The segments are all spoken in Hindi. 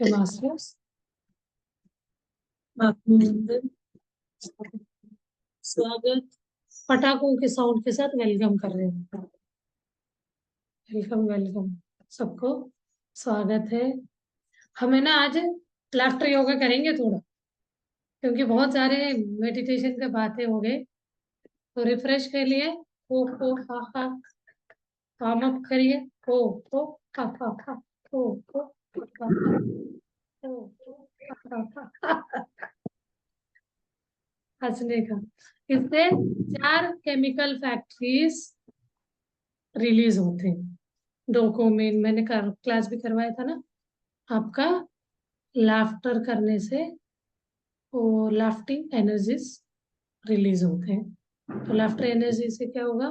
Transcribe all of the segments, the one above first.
हेमास्यस आत्मनिंदन स्वागत पटाखों के साउंड के साथ वेलकम कर रहे हैं। वेलकम वेलकम सबको स्वागत है। हमें ना आज लाफ्टर योगा करेंगे थोड़ा, क्योंकि बहुत सारे मेडिटेशन के बातें हो गए, तो रिफ्रेश के लिए ओ हा हा वार्म अप करिए। ओ ओ हा हा हा ओ ओ हा हा ओ हा हा हा हंसने का। इससे 4 केमिकल फैक्ट्रीज रिलीज होते हैं। डोपामिन मैंने क्लास भी करवाया था ना आपका। लाफ्टर करने से वो लाफ्टिंग एनर्जीज रिलीज होते हैं। तो लाफ्टर एनर्जी से क्या होगा,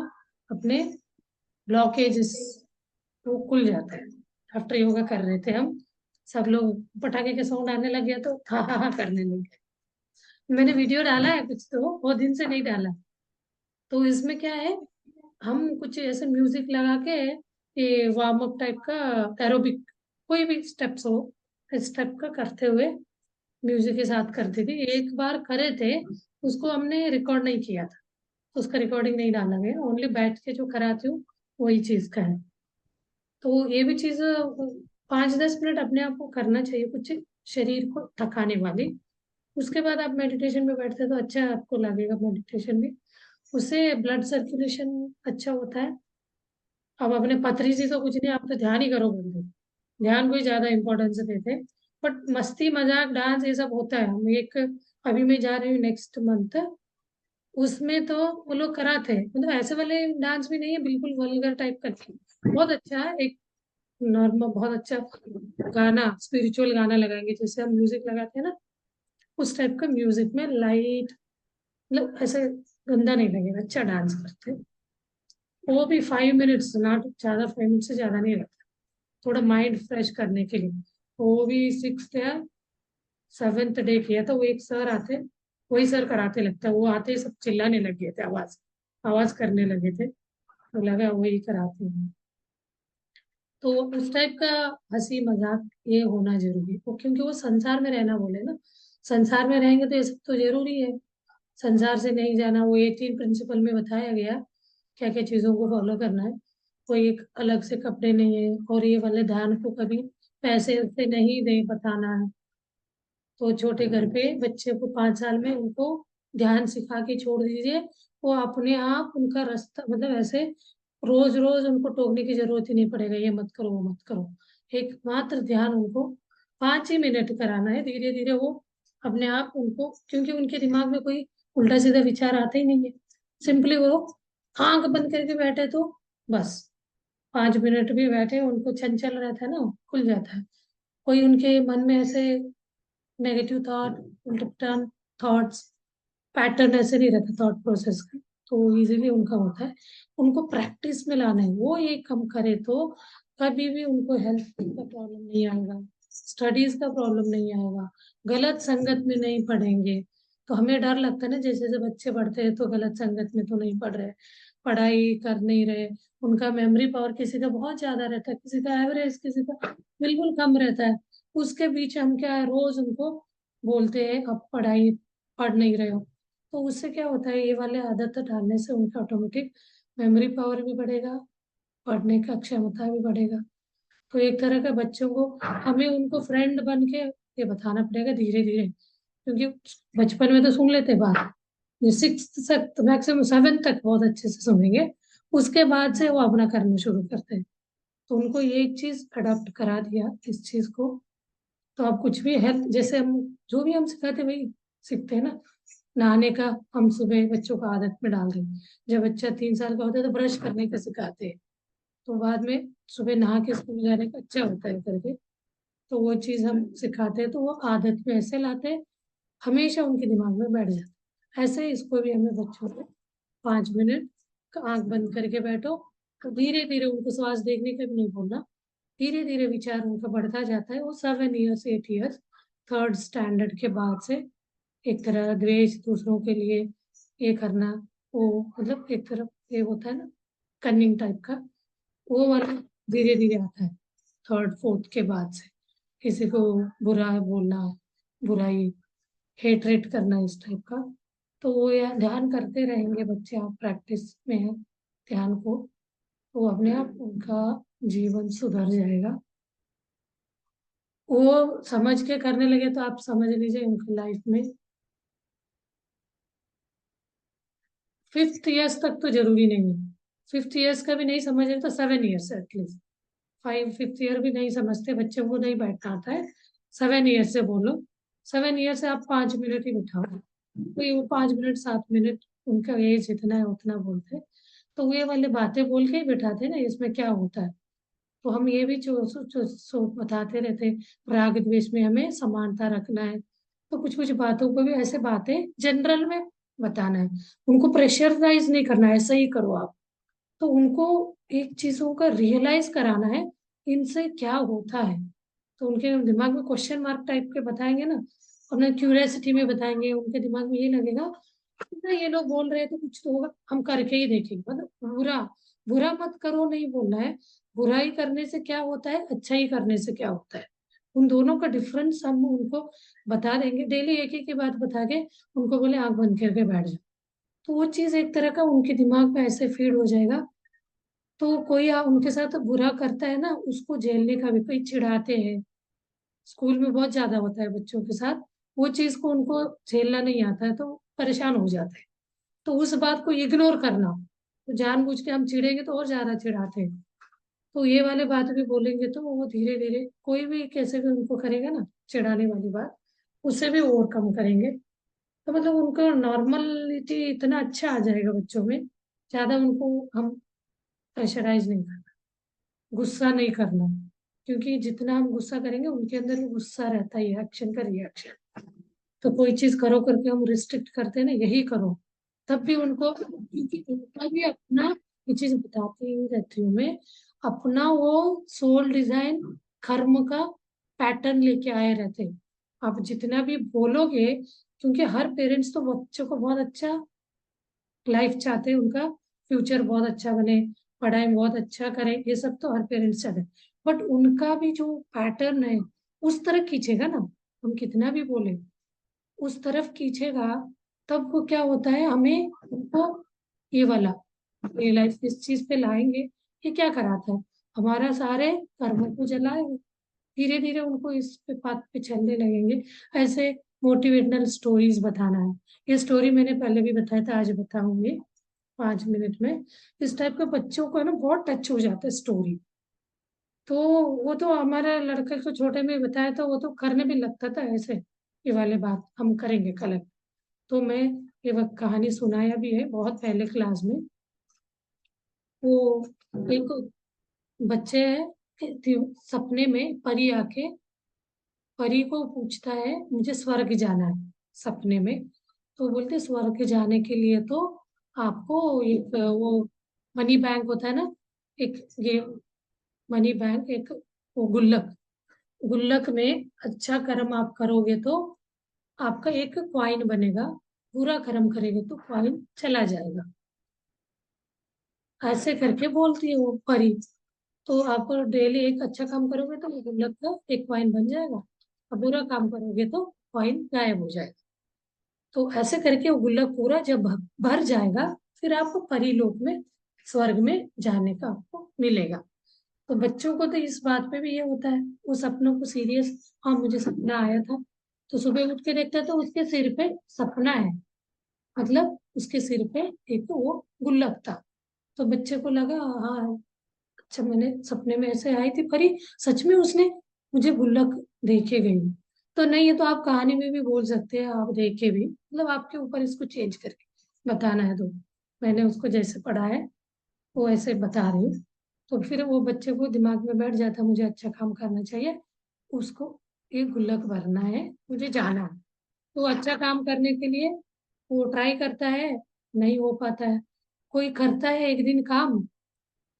अपने ब्लॉकेजेस वो खुल जाते हैं। आफ्टर योगा कर रहे थे हम, सब लोग पटाखे के साउंड आने लग गया तो हा करने लगे। मैंने वीडियो डाला है कुछ, तो बहुत दिन से नहीं डाला। तो इसमें क्या है, हम कुछ ऐसे म्यूजिक लगा के ये वार्म अप टाइप का एरोबिक कोई भी स्टेप्स हो इस टाइप का करते हुए म्यूजिक के साथ करते थे। एक बार करे थे, उसको हमने रिकॉर्ड नहीं किया था, तो उसका रिकॉर्डिंग नहीं डाला गया। ओनली बैठ के जो कराती हूँ वही चीज का है। तो ये भी चीज 5-10 मिनट अपने आप को करना चाहिए, कुछ शरीर को थकाने वाली। उसके बाद आप मेडिटेशन में बैठते तो अच्छा आपको लगेगा मेडिटेशन भी। उससे ब्लड सर्कुलेशन अच्छा होता है। अब अपने पथरी से तो कुछ नहीं, आप तो ध्यान ही करो बंदे, ध्यान को ही ज्यादा इंपॉर्टेंस देते हैं। बट मस्ती मजाक डांस ये सब होता है। हम एक अभी मैं जा रही हूँ नेक्स्ट मंथ, उसमें तो वो लोग कराते हैं, मतलब ऐसे वाले डांस भी नहीं है बिल्कुल वल्गर टाइप का नहीं। बहुत अच्छा है, एक नॉर्मल बहुत अच्छा गाना, स्पिरिचुअल गाना लगाएंगे जैसे हम म्यूजिक लगाते हैं ना, उस टाइप का म्यूजिक में लाइट, मतलब ऐसे गंदा नहीं लगेगा, अच्छा डांस करते हैं। वो भी 5 मिनट्स, नॉट ज्यादा, 5 मिनट से ज्यादा नहीं रहता, थोड़ा माइंड फ्रेश करने के लिए। वो भी 6th या 7th डे किया था। वो एक सर आते, वही सर कराते लगता है। वो आते ही सब चिल्लाने लग गए थे, आवाज आवाज करने लगे थे, तो लगा वही कराते हैं। तो उस टाइप का हंसी मजाक ये होना जरूरी है, क्योंकि वो संसार में रहना बोले ना, संसार में रहेंगे तो ये सब तो जरूरी है। संसार से नहीं जाना, वो 18 प्रिंसिपल में बताया गया क्या क्या चीजों को फॉलो करना है। कोई एक अलग से कपड़े नहीं है, और ये वाले ध्यान को कभी पैसे से नहीं दे बताना है। तो छोटे घर पे बच्चे को 5 साल में उनको ध्यान सिखा के छोड़ दीजिए, वो अपने आप उनका रास्ता, मतलब ऐसे रोज रोज उनको टोकने की जरूरत ही नहीं पड़ेगा, ये मत करो वो मत करो। एक मात्र ध्यान उनको 5 ही मिनट कराना है, धीरे धीरे वो अपने आप उनको, क्योंकि उनके दिमाग में कोई उल्टा सीधा विचार आता ही नहीं है। सिंपली वो आंख बंद करके बैठे तो बस 5 मिनट भी बैठे, उनको चंचल रहता है ना, खुल जाता है। कोई उनके मन में ऐसे negative thought, Ultan thoughts, pattern ऐसे नहीं रहता थॉट प्रोसेस का, तो इजीली उनका होता है। उनको प्रैक्टिस में लाना है, वो ये कम करे तो कभी भी उनको हेल्थ का प्रॉब्लम नहीं आएगा, स्टडीज का प्रॉब्लम नहीं आएगा, गलत संगत में नहीं पढ़ेंगे। तो हमें डर लगता है ना, जैसे जैसे बच्चे बढ़ते हैं तो गलत संगत में तो नहीं पढ़ रहे, पढ़ाई कर नहीं रहे। उनका मेमोरी पावर किसी का बहुत ज्यादा रहता है, किसी का एवरेज, किसी का बिल्कुल कम रहता है। उसके बीच हम क्या है, रोज उनको बोलते हैं अब पढ़ाई पढ़ नहीं रहे हो। तो उससे क्या होता है, ये वाले आदत डालने से उनका ऑटोमेटिक मेमोरी पावर भी बढ़ेगा, पढ़ने का क्षमता भी बढ़ेगा। तो एक तरह का बच्चों को हमें उनको फ्रेंड बन के ये बताना पड़ेगा धीरे धीरे, क्योंकि बचपन में तो सुन लेते बात, 6th तक मैक्सिमम 7th तक बहुत अच्छे से सुनेंगे, उसके बाद से वो अपना करना शुरू करते हैं। तो उनको ये एक चीज अडॉप्ट करा दिया इस चीज को, तो आप कुछ भी हेल्थ, जैसे हम जो भी हम सिखाते वही सीखते हैं ना। नहाने का हम सुबह बच्चों को आदत में डाल दें, जब बच्चा 3 साल का होता है तो ब्रश करने का सिखाते हैं, तो बाद में सुबह नहा के स्कूल जाने का अच्छा होता है करके, तो वो चीज हम सिखाते हैं तो वो आदत में ऐसे लाते हैं, हमेशा उनके दिमाग में बैठ जाता है। ऐसे ही इसको भी हमें बच्चों को 5 मिनट आंख बंद करके बैठो, तो धीरे धीरे उनको श्वास देखने का भी नहीं बोलना, धीरे धीरे विचार उनका बढ़ता जाता है। वो 7 इयर्स 8 इयर्स 3rd स्टैंडर्ड के बाद से एक तरह द्वेष दूसरों के लिए ये करना, वो मतलब एक तरफ ये होता है ना, कनिंग टाइप का, वो वाला धीरे धीरे आता है 3rd 4th के बाद से। किसी को बुरा बोलना, बुराई, हेटरेट करना, इस टाइप का। तो वो या ध्यान करते रहेंगे बच्चे, आप प्रैक्टिस में है ध्यान को, तो अपने आप उनका जीवन सुधर जाएगा। वो समझ के करने लगे तो आप समझ लीजिए उनकी लाइफ में 5th ईयर्स तक तो जरूरी नहीं है। 5th ईयर्स का भी नहीं समझे तो 7 ईयर्स एटलीस्ट। 5th ईयर भी नहीं समझते, बच्चों को नहीं बैठना आता है। 7 ईयर से बोलो। 7 ईयर से आप 5 मिनट ही बिठाओ, तो ये वो 5 मिनट 7 मिनट उनका एज इतना है उतना बोलते हैं। तो ये वाली बातें बोल के ही बिठाते हैं ना, इसमें क्या होता है। तो हम ये भी बताते रहते हैं, राग द्वेष में हमें समानता रखना है। तो कुछ कुछ बातों को भी ऐसे बातें जनरल में बताना है, उनको प्रेशराइज नहीं करना है, ऐसा ही करो आप। तो उनको एक चीजों का रियलाइज कराना है, इनसे क्या होता है। तो उनके दिमाग में क्वेश्चन मार्क टाइप के बताएंगे ना, अपने क्यूरियोसिटी में बताएंगे, उनके दिमाग में ये लगेगा ना ये लोग बोल रहे हैं तो कुछ तो होगा, हम करके ही देखेंगे। मतलब बुरा बुरा मत करो नहीं बोलना है, बुराई करने से क्या होता है, अच्छा ही करने से क्या होता है, उन दोनों का डिफरेंस हम उनको बता देंगे। डेली एक एक की बात बता के उनको बोले आंख बंद करके बैठ जाओ, तो वो चीज एक तरह का उनके दिमाग में ऐसे फीड हो जाएगा। तो कोई उनके साथ बुरा करता है ना, उसको झेलने का भी, कोई चिढ़ाते हैं, स्कूल में बहुत ज्यादा होता है बच्चों के साथ, वो चीज को उनको झेलना नहीं आता है तो परेशान हो जाते हैं। तो उस बात को इग्नोर करना, तो जानबूझ के हम चिढ़ेंगे तो और ज्यादा चिढ़ाते हैं। तो ये वाले बात भी बोलेंगे तो वो धीरे धीरे कोई भी कैसे भी उनको करेगा ना चिढ़ाने वाली बात, उससे भी ओवरकम करेंगे। तो मतलब उनको नॉर्मलिटी इतना अच्छा आ जाएगा बच्चों में, ज्यादा उनको हम प्रेशराइज नहीं करना, गुस्सा नहीं करना। क्योंकि जितना हम गुस्सा करेंगे उनके अंदर भी गुस्सा रहता है, एक्शन का रिएक्शन। तो कोई चीज करो करके हम रिस्ट्रिक्ट करते हैं ना, यही करो, तब भी उनको, क्योंकि उनका भी अपना, ये चीज बताती ही रहती हूँ मैं, अपना वो सोल डिजाइन कर्म का पैटर्न लेके आए रहते हैं। आप जितना भी बोलोगे, क्योंकि हर पेरेंट्स तो बच्चों को बहुत अच्छा लाइफ चाहते हैं, उनका फ्यूचर बहुत अच्छा बने, पढ़ाई में बहुत अच्छा करें, ये सब तो हर पेरेंट्स चाहते हैं। बट उनका भी जो पैटर्न है उस तरह खींचेगा ना, हम कितना भी बोले उस तरफ खींचेगा। तब वो क्या होता है, हमें उनको ये वाला रियलाइज इस चीज पे लाएंगे। ये क्या कराता है, हमारा सारे कर्मों को जलाएगा। धीरे धीरे उनको इस पे बात पे चलने लगेंगे। ऐसे मोटिवेशनल स्टोरीज बताना है, ये स्टोरी मैंने पहले भी बताया था, आज बताऊंगी 5 मिनट में। इस टाइप के बच्चों को है ना बहुत टच हो जाता है स्टोरी। तो वो तो हमारा लड़का को छोटे में बताया था, वो तो करने भी लगता था ऐसे, ये वाले बात हम करेंगे कल। तो मैं ये वक्त कहानी सुनाया भी है बहुत पहले क्लास में। वो एक बच्चे है, सपने में परी आके परी को पूछता है मुझे स्वर्ग जाना है सपने में। तो बोलते स्वर्ग जाने के लिए तो आपको एक वो मनी बैंक होता है ना, एक ये मनी बैंक, एक वो गुल्लक, गुल्लक में अच्छा कर्म आप करोगे तो आपका एक क्वाइन बनेगा, बुरा कर्म करेंगे तो क्वाइन चला जाएगा। ऐसे करके बोलती है वो परी। तो आप डेली एक अच्छा काम करोगे तो वो गुल्लक का एक क्वाइन बन जाएगा, और बुरा काम करोगे तो क्वाइन गायब हो जाएगा। तो ऐसे करके वो गुल्लक पूरा जब भर जाएगा, फिर आपको परी लोक में, स्वर्ग में जाने का आपको मिलेगा। तो बच्चों को तो इस बात पे भी ये होता है, वो सपनों को सीरियस, हाँ मुझे सपना आया था, तो सुबह उठ के देखता है तो उसके सिर पे सपना है, मतलब उसके सिर पे एक तो वो गुल्लक था। तो बच्चे को लगा हाँ, अच्छा मैंने सपने में ऐसे आई थी परी, सच में उसने मुझे गुल्लक दे के गई। तो नहीं, ये तो आप कहानी में भी बोल सकते हैं, आप देख के भी, मतलब आपके ऊपर इसको चेंज करके बताना है तो मैंने उसको जैसे पढ़ा है वो ऐसे बता रही हूँ। तो फिर वो बच्चे को दिमाग में बैठ जाता है मुझे अच्छा काम करना चाहिए, उसको एक गुल्लक भरना है, मुझे जाना है। तो अच्छा काम करने के लिए वो ट्राई करता है, नहीं हो पाता है। कोई करता है एक दिन काम,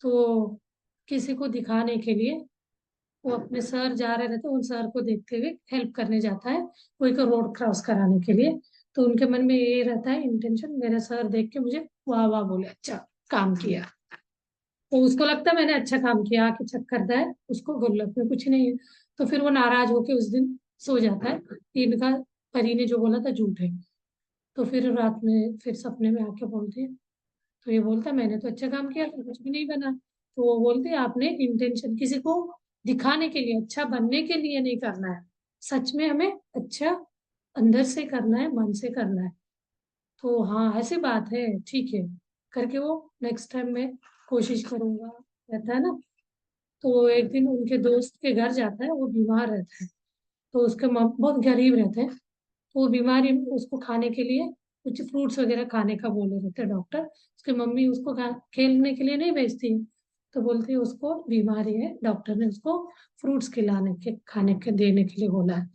तो किसी को दिखाने के लिए वो अपने सर जा रहे रहते, उन सर को देखते हुए हेल्प करने जाता है, कोई को रोड क्रॉस कराने के लिए। तो उनके मन में ये रहता है इंटेंशन, मेरा सर देख के मुझे वाह वाह बोले, अच्छा काम किया। तो उसको लगता है मैंने अच्छा काम किया, आके चेक करता है उसको गुल्लक में कुछ नहीं है। तो फिर वो नाराज होके उस दिन सो जाता है कि इनका परी ने जो बोला था झूठ है। तो फिर रात में फिर सपने में आके बोलती है, तो ये बोलता है मैंने तो अच्छा काम किया था, कुछ भी नहीं बना। तो वो बोलती है आपने इंटेंशन किसी को दिखाने के लिए, अच्छा बनने के लिए नहीं करना है, सच में हमें अच्छा अंदर से करना है, मन से करना है। तो हाँ ऐसी बात है, ठीक है करके वो नेक्स्ट टाइम मैं कोशिश करूंगा, रहता है ना। तो एक दिन उनके दोस्त के घर जाता है, वो बीमार रहता है। तो उसके बहुत गरीब रहते हैं। तो वो बीमारी उसको खाने के लिए कुछ फ्रूट्स वगैरह खाने का बोले रहते हैं डॉक्टर। उसकी मम्मी उसको खेलने के लिए नहीं भेजती है। तो बोलती है उसको बीमारी है, डॉक्टर ने उसको फ्रूट्स खिलाने के खाने के देने के लिए बोला है।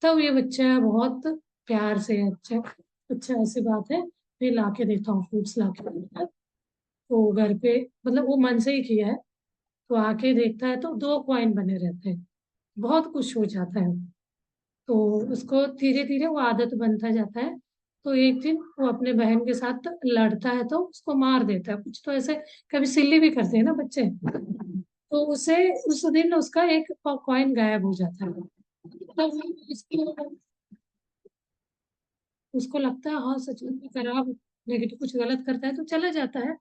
तब ये बच्चा बहुत प्यार से, अच्छा अच्छा ऐसी बात है, मैं ला के देता हूँ फ्रूट्स ला के देता है। तो घर पे मतलब वो मन से ही किया है। तो आके देखता है तो 2 कॉइन बने रहते हैं, बहुत खुश हो जाता है। तो उसको धीरे धीरे वो आदत बनता जाता है। तो एक दिन वो अपने बहन के साथ लड़ता है तो उसको मार देता है, कुछ तो ऐसे कभी सिल्ली भी करते हैं ना बच्चे। तो उसे उस दिन उसका एक कॉइन गायब हो जाता है। तो उसको लगता है हाँ सच में खराब नेगेटिव कुछ गलत करता है, तो चला जाता है।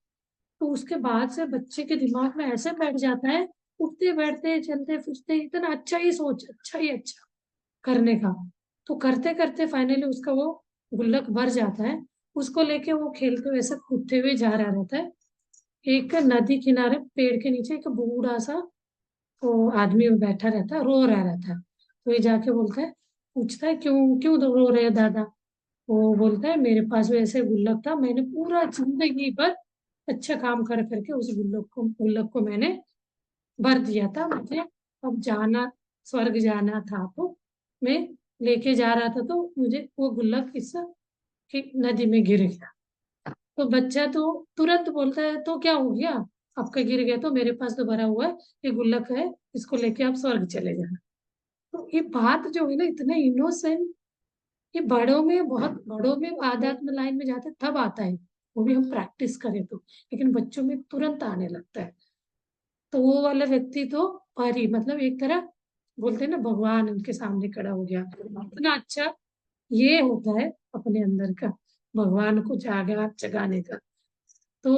तो उसके बाद से बच्चे के दिमाग में ऐसे बैठ जाता है, उठते बैठते चलते फिरते इतना अच्छा ही सोच, अच्छा ही अच्छा करने का। तो करते करते फाइनली उसका वो गुल्लक भर जाता है। उसको लेके वो खेलते हुए ऐसे कूदते हुए जा रहा रहता है। एक नदी किनारे पेड़ के नीचे एक बूढ़ा सा वो आदमी बैठा रहता है, रो रहा रहता है। तो ये जाके बोलता है, पूछता है क्यों क्यों रो रहे हैं दादा। वो बोलता है मेरे पास भी ऐसे गुल्लक था, मैंने पूरा जिंदगी भर अच्छा काम कर करके उस गुल्लक को मैंने भर दिया था। मुझे अब जाना, स्वर्ग जाना था, तो मैं लेके जा रहा था तो मुझे वो गुल्लक इस कि नदी में गिर गया। तो बच्चा तो तुरंत बोलता है तो क्या हो गया, आपका गिर गया तो मेरे पास तो भरा हुआ है, ये गुल्लक है, इसको लेके आप स्वर्ग चले जाना। तो ये बात जो है ना इतने इनोसेंट, ये बड़ों में, बहुत बड़ों में आध्यात्म लाइन में जाते तब आता है, वो भी हम प्रैक्टिस करें तो। लेकिन बच्चों में तुरंत आने लगता है। तो वो वाला व्यक्ति तो परी मतलब एक तरह बोलते हैं ना भगवान उनके सामने खड़ा हो गया, इतना अच्छा ये होता है अपने अंदर का, भगवान को जागा जगाने का। तो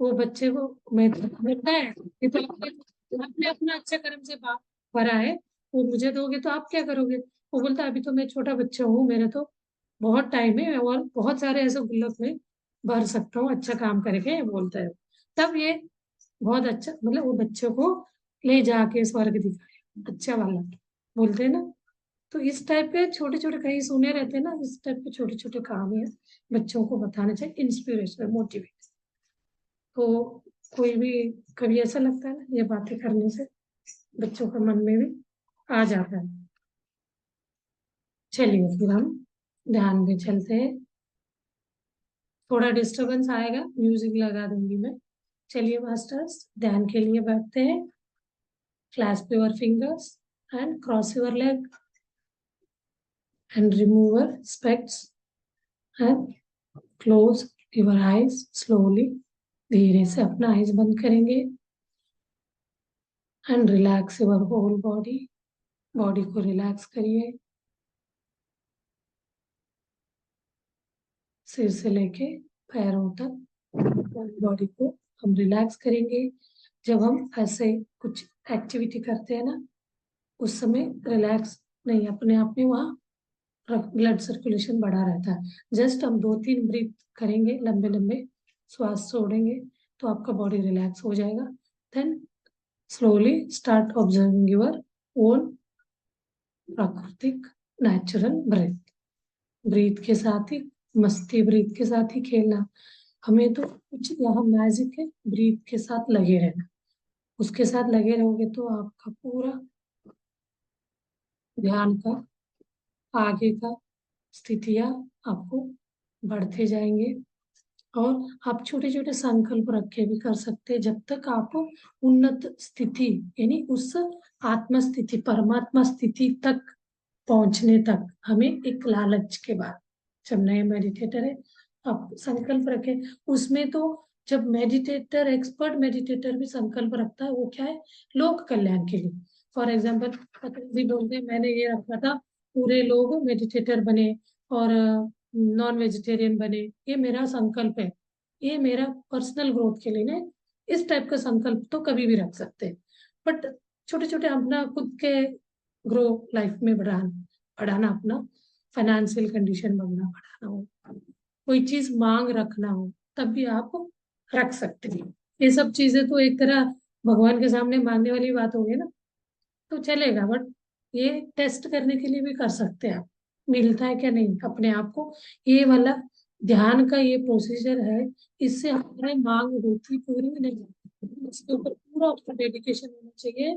वो बच्चे को मैं लगता है कि तो आपने अपना अच्छा कर्म से भरा है, वो मुझे दोगे तो आप क्या करोगे। वो बोलता है अभी तो मैं छोटा बच्चा हूँ, मेरे तो बहुत टाइम है और बहुत सारे ऐसे गुल्लक में भर सकता हूँ अच्छा काम करके, बोलता है। तब ये बहुत अच्छा मतलब वो बच्चों को ले जाके स्वर्ग दिखाया अच्छा वाला, बोलते हैं ना। तो इस टाइप के छोटे छोटे कहीं सुने रहते हैं ना, इस टाइप के छोटे छोटे काम है बच्चों को बताना चाहिए, इंस्पिरेशन मोटिवेट। तो कोई भी कभी ऐसा लगता है ना ये बातें करने से बच्चों के मन में भी आ जाता है। चलिए फिर हम ध्यान में चलते हैं। थोड़ा डिस्टरबेंस आएगा, म्यूजिक लगा दूंगी मैं। चलिए मास्टर्स ध्यान के लिए बैठते हैं। Clasp your fingers and cross your leg and remove your specs and close your eyes slowly. धीरे से अपना आइज बंद करेंगे and relax your whole body, body को रिलैक्स करिए, सिर से लेके पैरों तक बॉडी को हम रिलैक्स करेंगे। जब हम ऐसे कुछ एक्टिविटी करते हैं ना उस समय रिलैक्स नहीं, अपने आप में वहाँ ब्लड सर्कुलेशन बढ़ा रहता है। जस्ट हम 2-3 ब्रीथ करेंगे, लंबे लंबे श्वास छोड़ेंगे तो आपका बॉडी रिलैक्स हो जाएगा। Then slowly start observing your own प्राकृतिक नेचुरल ब्रेथ। ब्रीथ के साथ ही मस्ती, ब्रीथ के साथ ही खेलना। हमें तो कुछ यहाँ मैजिक है, ब्रीथ के साथ लगे रहना। उसके साथ लगे रहोगे तो आपका पूरा ध्यान का आगे का स्थितियाँ आपको बढ़ते जाएंगे। और आप छोटे छोटे संकल्प रख के भी कर सकते हैं, जब तक आप उन्नत स्थिति यानी उस आत्म स्थिति परमात्मा स्थिति तक पहुंचने तक हमें एक लालच के बाद। जब नए मेडिटेटर है आप संकल्प रखें उसमें तो, जब मेडिटेटर एक्सपर्ट मेडिटेटर भी संकल्प रखता है वो क्या है, लोक कल्याण के लिए। फॉर एग्जाम्पल पतंजलि बोलते हैं मैंने ये रखा था पूरे लोग मेडिटेटर बने और नॉन वेजिटेरियन बने, ये मेरा संकल्प है, ये मेरा पर्सनल ग्रोथ के लिए ना, इस टाइप का संकल्प तो कभी भी रख सकते हैं। बट छोटे छोटे अपना खुद के ग्रो लाइफ में बढ़ाना बढ़ाना अपना फाइनेंशियल कंडीशन बनना बढ़ाना हो, कोई चीज मांग रखना हो, तब भी आप रख सकते हैं। ये सब चीजें तो एक तरह भगवान के सामने मांगने वाली बात होगी ना, तो चलेगा, बट ये टेस्ट करने के लिए भी कर सकते हैं आप, मिलता है क्या नहीं अपने आप को। ये वाला ध्यान का ये प्रोसीजर है, इससे हमारी मांग होती पूरी नहीं होती, इसके ऊपर पूरा आपका डेडिकेशन होना चाहिए,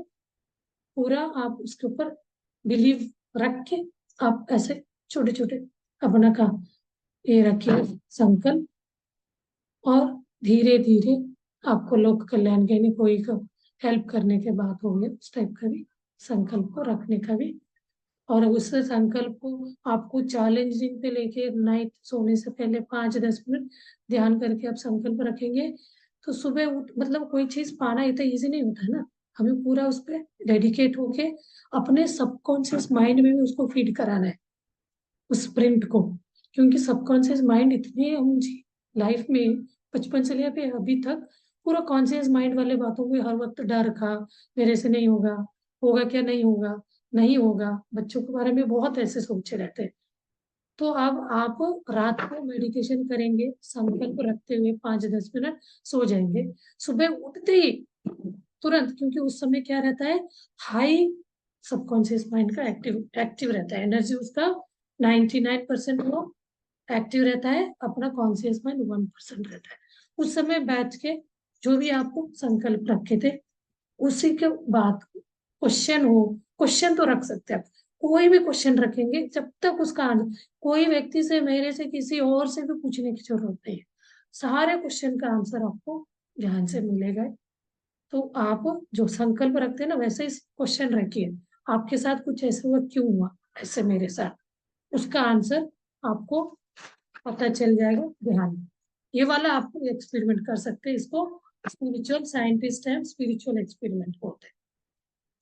पूरा आप उसके ऊपर बिलीव रख के आप ऐसे छोटे छोटे अपना का ये रखिए संकल्प, और धीरे धीरे आपको लोक कल्याण के लिए कोई को हेल्प करने के बाद हो गया उस टाइप का भी संकल्प को रखने का भी। और उस संकल्प को आपको चैलेंजिंग पे लेके नाइट सोने से पहले 5-10 मिनट ध्यान करके आप संकल्प रखेंगे, तो सुबह उठ मतलब कोई चीज पाना इतना इजी नहीं होता है ना, हमें पूरा उस पर डेडिकेट होके अपने सबकॉन्शियस माइंड में भी उसको फीड कराना है उस प्रिंट को, क्योंकि सबकॉन्शियस माइंड इतने हम लाइफ में बचपन से लेकर अभी तक पूरा कॉन्शियस माइंड वाले बातों को हर वक्त डर का, मेरे से नहीं होगा, होगा क्या नहीं होगा, नहीं होगा, बच्चों के बारे में बहुत ऐसे सोचे रहते हैं। तो अब आप रात को मेडिटेशन करेंगे संकल्प रखते हुए 5-10 मिनट, सो जाएंगे, सुबह उठते ही तुरंत, क्योंकि उस समय क्या रहता है, हाई सबकॉन्शियस माइंड का एक्टिव एक्टिव रहता है, एनर्जी उसका 99% वो एक्टिव रहता है, अपना कॉन्शियस माइंड 1% रहता है। उस समय बैठ के जो भी आपको संकल्प रखे थे उसी के बाद क्वेश्चन हो, क्वेश्चन तो रख सकते हैं आप, कोई भी क्वेश्चन रखेंगे जब तक उसका आंसर, कोई व्यक्ति से मेरे से किसी और से भी पूछने की जरूरत नहीं है, सारे क्वेश्चन का आंसर आपको ध्यान से मिलेगा। तो आप जो संकल्प रखते हैं ना वैसे ही क्वेश्चन रखिए, आपके साथ कुछ ऐसे हुआ, क्यों हुआ ऐसे मेरे साथ, उसका आंसर आपको पता चल जाएगा ध्यान में। ये वाला आप एक्सपेरिमेंट कर सकते हैं, इसको स्पिरिचुअल साइंटिस्ट है, स्पिरिचुअल एक्सपेरिमेंट बोलते हैं,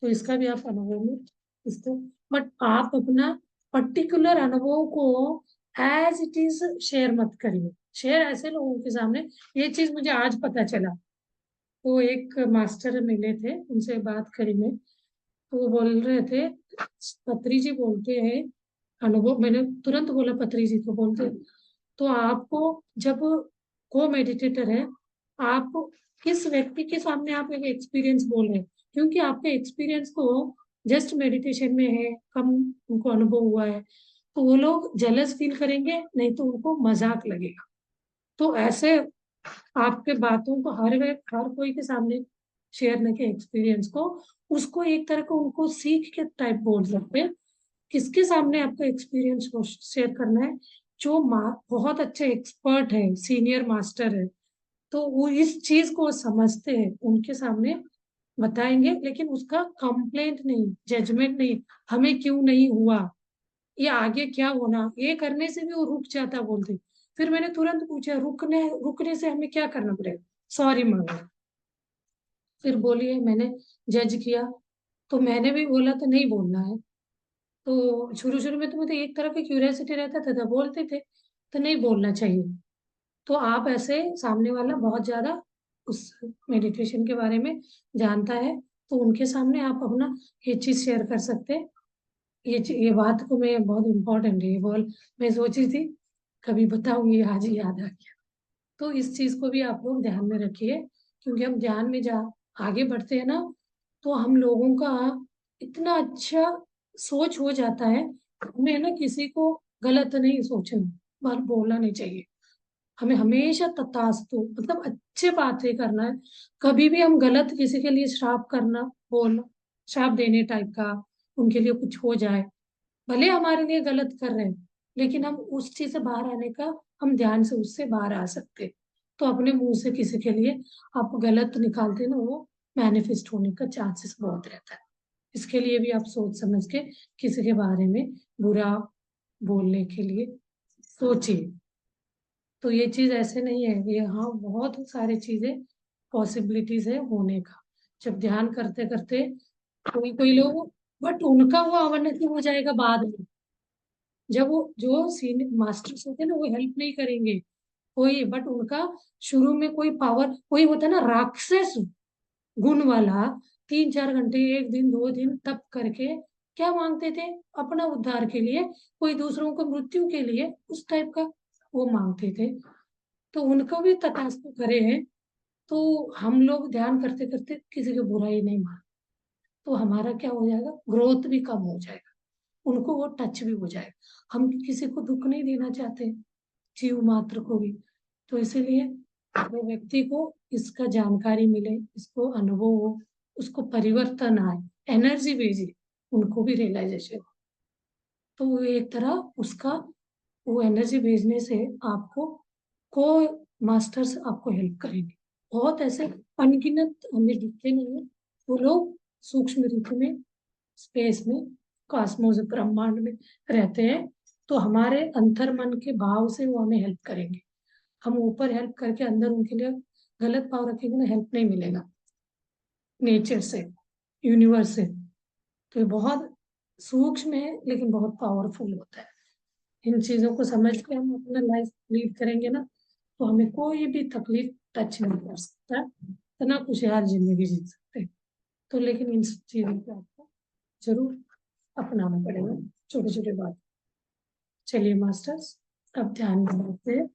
तो इसका भी आप अनुभव में इसको, बट आप अपना पर्टिकुलर अनुभव को एज इट इज शेयर मत करिए, शेयर ऐसे लोगों के सामने, ये चीज मुझे आज पता चला, तो एक मास्टर मिले थे उनसे बात करी मैं, तो वो बोल रहे थे, पत्री जी बोलते हैं अनुभव, मैंने तुरंत बोला पत्री जी को बोलते, तो आपको जब को मेडिटेटर है, आप किस व्यक्ति के सामने आप एक एक्सपीरियंस बोल रहे हैं, क्योंकि आपके एक्सपीरियंस को जस्ट मेडिटेशन में है, कम उनको अनुभव हुआ है, तो वो लोग जेलस फील करेंगे, नहीं तो उनको मजाक लगेगा। तो ऐसे आपके बातों को हर कोई के सामने शेयर न के एक्सपीरियंस को, उसको एक तरह को उनको सीख के टाइप बोल सकते हैं, किसके सामने आपको एक्सपीरियंस को शेयर करना है, जो बहुत अच्छे एक्सपर्ट है, सीनियर मास्टर है, तो वो इस चीज को समझते हैं, उनके सामने बताएंगे, लेकिन उसका कंप्लेंट नहीं, जजमेंट नहीं, हमें क्यों नहीं हुआ, ये आगे क्या होना, ये करने से भी वो रुक जाता बोलते। फिर मैंने तुरंत पूछा, रुकने से हमें क्या करना पड़ेगा, सॉरी मांगना। फिर बोलिए मैंने जज किया, तो मैंने भी बोला तो नहीं बोलना है, तो शुरू शुरू में तो मुझे एक तरह की क्यूरियोसिटी रहता था, तो बोलते थे तो नहीं बोलना चाहिए। तो आप ऐसे सामने वाला बहुत ज्यादा उस मेडिटेशन के बारे में जानता है, तो उनके सामने आप अपना ये चीज शेयर कर सकते हैं। ये बात को मैं बहुत इम्पोर्टेंट है, ये बोल मैं सोची थी कभी बताऊंगी, आज ही याद आ गया। तो इस चीज को भी आप लोग ध्यान में रखिए, क्योंकि हम ध्यान में जा आगे बढ़ते हैं ना, तो हम लोगों का इतना अच्छा सोच हो जाता है, हमें ना किसी को गलत नहीं सोचना, बात बोलना नहीं चाहिए, हमें हमेशा तथास्तु मतलब अच्छे बातें करना है। कभी भी हम गलत किसी के लिए श्राप करना, बोलना, श्राप देने टाइप का, उनके लिए कुछ हो जाए, भले हमारे लिए गलत कर रहे हैं, लेकिन हम उस चीज से बाहर आने का, हम ध्यान से उससे बाहर आ सकते हैं। तो अपने मुंह से किसी के लिए आप गलत निकालते ना, वो मैनिफेस्ट होने का चांसेस बहुत रहता है। इसके लिए भी आप सोच समझ के किसी के बारे में बुरा बोलने के लिए सोचिए। तो ये चीज ऐसे नहीं है, ये हाँ बहुत सारी चीजें पॉसिबिलिटीज है होने का, जब ध्यान करते करते कोई कोई लोग, बट उनका वो अवनति हो जाएगा बाद में, जब वो जो सीनियर मास्टर्स होते हैं ना वो हेल्प नहीं करेंगे कोई, बट उनका शुरू में कोई पावर, कोई होता है ना राक्षस गुण वाला, 3-4 घंटे, एक दिन 2 दिन तप करके क्या मांगते थे? अपना उद्धार के लिए, कोई दूसरों को मृत्यु के लिए, उस टाइप का वो मांगते थे। तो उनको भी तथास्तु करे हैं। तो हम लोग ध्यान करते करते किसी की बुराई नहीं मान, तो हमारा क्या हो जाएगा, ग्रोथ भी कम हो जाएगा, उनको वो टच भी हो जाएगा। हम किसी को दुख नहीं देना चाहते, जीव मात्र को भी। तो इसीलिए वो व्यक्ति को इसका जानकारी मिले, इसको अनुभव हो, उसको परिवर्तन आए, एनर्जी भेजे, उनको भी रियलाइजेशन। तो वो एक तरह उसका, वो एनर्जी भेजने से आपको को मास्टर्स आपको हेल्प करेंगे। बहुत ऐसे अनगिनत हमें दिखते नहीं है, वो लोग सूक्ष्म रीति में, स्पेस में, कॉस्मोस ब्रह्मांड में रहते हैं। तो हमारे अंतर मन के भाव से वो हमें हेल्प करेंगे। हम ऊपर हेल्प करके अंदर उनके लिए गलत भाव रखेंगे ना, हेल्प नहीं मिलेगा नेचर से, यूनिवर्स से। तो ये बहुत सूक्ष्म है लेकिन बहुत पावरफुल होता है। इन चीजों को समझ के हम अपना लाइफ लीड करेंगे ना, तो हमें कोई भी तकलीफ टच नहीं कर सकता, इतना खुशहाल जिंदगी जी सकते हैं। तो लेकिन इन सब चीजों को आपको जरूर अपनाना पड़ेगा, छोटे छोटे बात। चलिए मास्टर्स, अब ध्यान में रखते हैं।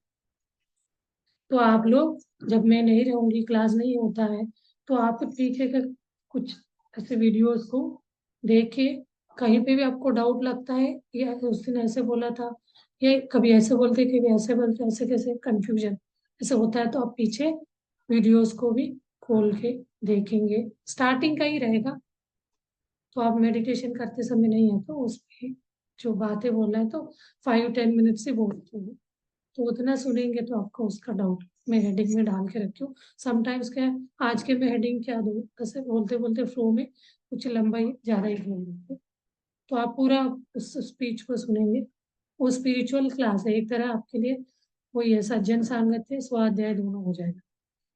तो आप लोग, जब मैं नहीं रहूंगी, क्लास नहीं होता है, तो आप पीछे का कुछ ऐसे वीडियोस को देख के, कहीं पे भी आपको डाउट लगता है, या उस दिन ऐसे बोला था, या कभी ऐसे बोलते, कभी ऐसे बोलते, ऐसे कैसे कंफ्यूजन ऐसे होता है, तो आप पीछे वीडियोस को भी खोल के देखेंगे। स्टार्टिंग का ही रहेगा, तो आप मेडिटेशन करते समय नहीं है तो उसमें जो बातें बोल रहे हैं तो 5-10 मिनट से बोलते हैं, तो उतना सुनेंगे तो आपको उसका डाउट मैं हेडिंग में डाल के रखी हूँ। समटाइम्स क्या है, आज के मैं हेडिंग क्या दूँ, ऐसे बोलते बोलते फ्लो में कुछ लंबाई ज्यादा ही बोल देते, तो आप पूरा उस स्पीच को सुनेंगे। वो स्पिरिचुअल क्लास है एक तरह आपके लिए, वही है, सज्जन सांगत है, स्वाध्याय दोनों हो जाएगा।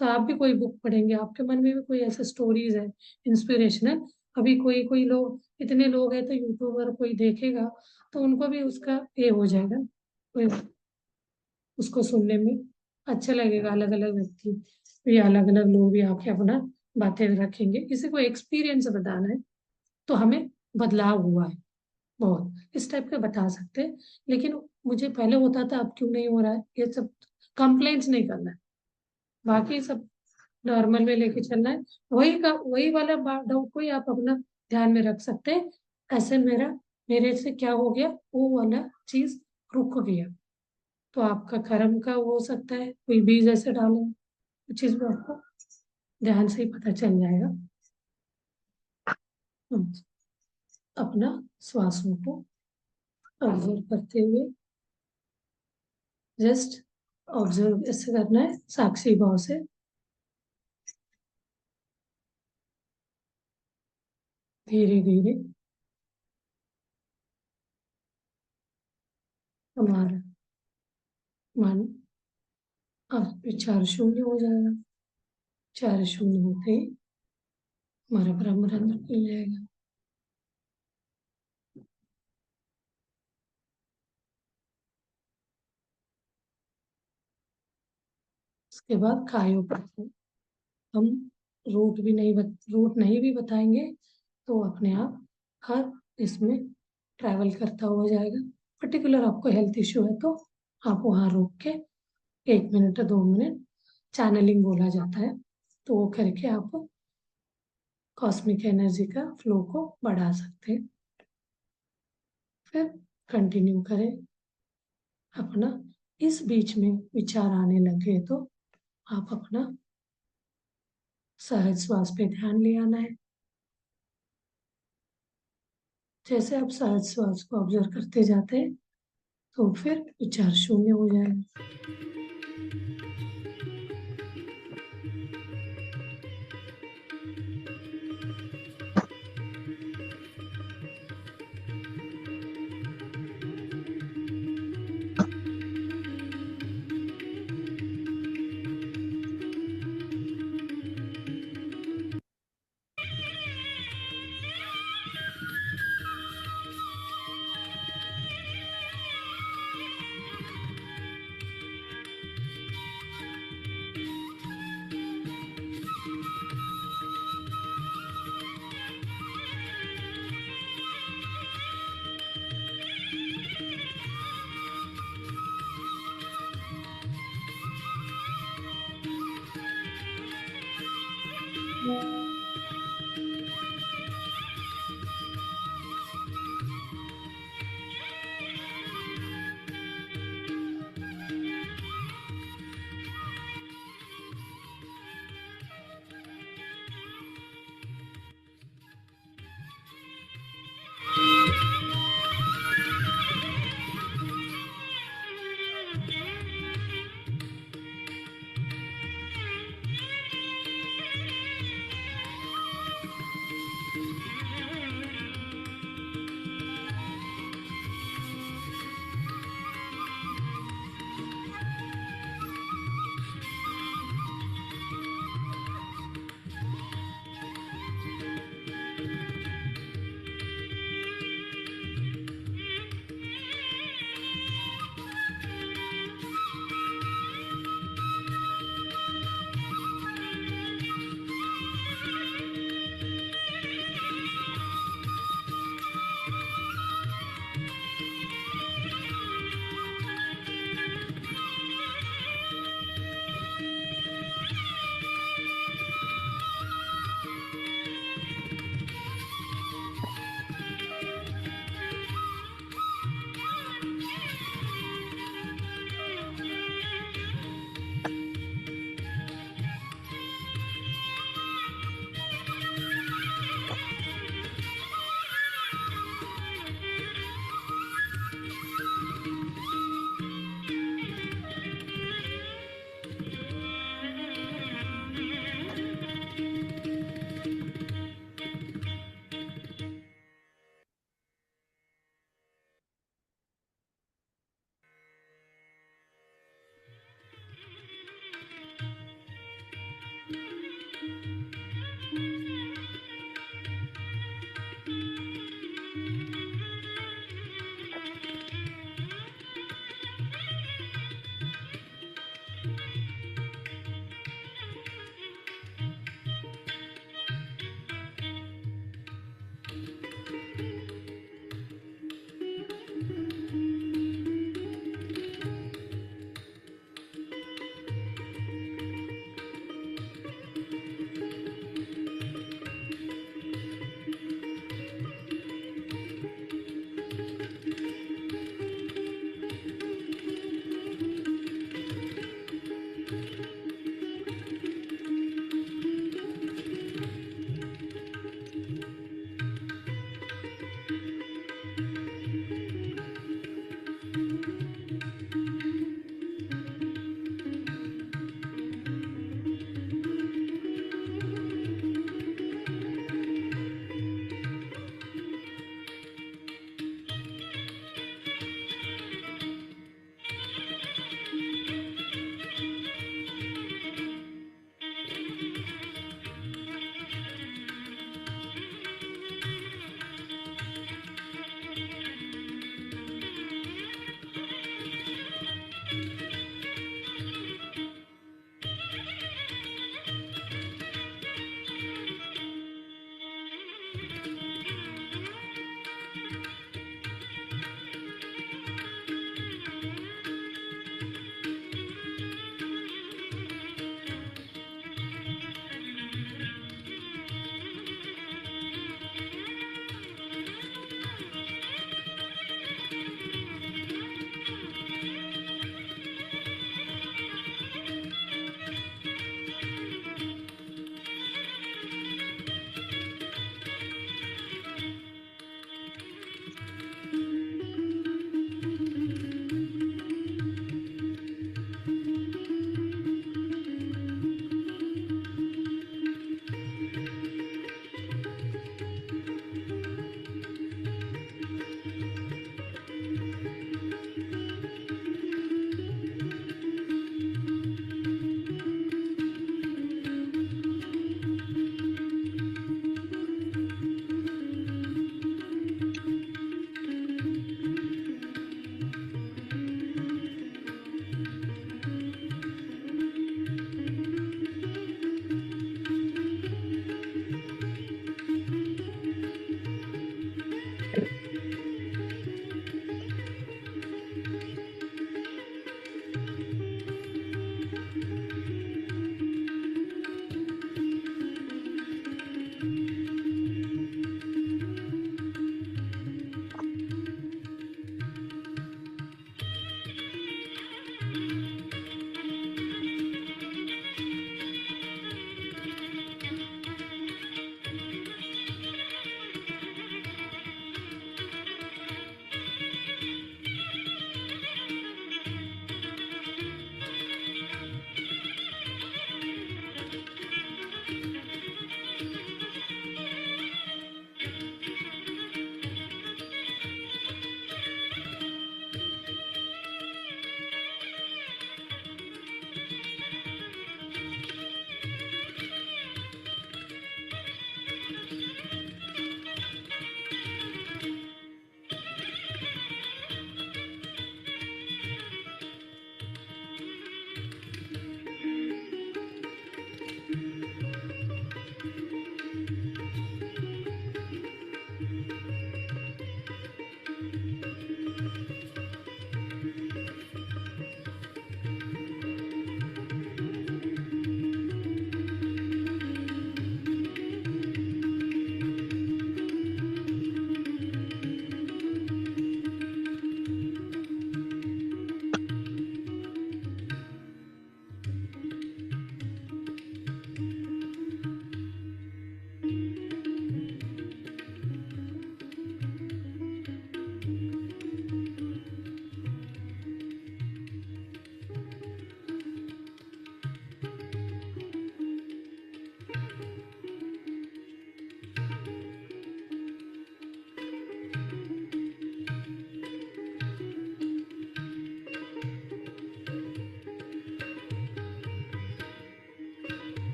तो आप भी कोई बुक पढ़ेंगे, आपके मन में भी कोई ऐसे स्टोरीज है इंस्पिरेशनल, अभी कोई कोई लोग, इतने लोग हैं तो यूट्यूबर कोई देखेगा तो उनको भी उसका ये हो जाएगा, कोई उसको सुनने में अच्छा लगेगा। अलग अलग व्यक्ति भी, अलग अलग लोग भी आके अपना बातें रखेंगे, किसी को एक्सपीरियंस बताना है तो हमें बदलाव हुआ है बहुत, इस टाइप के बता सकते हैं। लेकिन मुझे पहले होता था, अब क्यों नहीं हो रहा है, ये सब कंप्लेंट्स नहीं करना है, बाकी सब नॉर्मल में लेके चलना है। वही का वही वाला डाउट को ही आप अपना ध्यान में रख सकते हैं, ऐसे मेरे से क्या हो गया, वो वाला चीज रुक गया। तो आपका कर्म का वो हो सकता है, कोई बीज ऐसे डालो, कुछ चीज में आपको ध्यान से ही पता चल जाएगा। हम अपना श्वासों को ऑब्जर्व करते हुए, जस्ट ऑब्जर्व ऐसे करना है साक्षी भाव से, धीरे धीरे हमारा मन अब विचार शून्य हो जाएगा। विचार शून्य होते ही हमारा ब्रह्मरंध्र खुल जाएगा। उसके बाद कायोपल्ट, हम रूट नहीं भी बताएंगे तो अपने आप हर इसमें ट्रैवल करता हुआ जाएगा। पर्टिकुलर आपको हेल्थ इश्यू है तो आप वहाँ रोक के 1 मिनट या 2 मिनट चैनलिंग बोला जाता है, तो वो करके आप कॉस्मिक एनर्जी का फ्लो को बढ़ा सकते हैं। फिर कंटिन्यू करें अपना। इस बीच में विचार आने लगे तो आप अपना सहज श्वास पे ध्यान ले आना है। जैसे आप सहज श्वास को ऑब्जर्व करते जाते हैं तो फिर विचार शून्य हो जाएगा।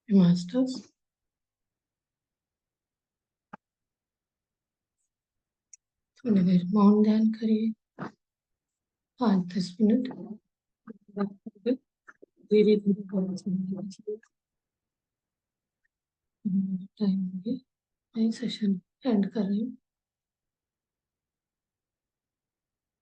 मास्टर्स थोड़ी देर मौन ध्यान करिए, 5-10 मिनट धीरे धीरे टाइम होगी। मैं सेशन एंड कर रही हूँ।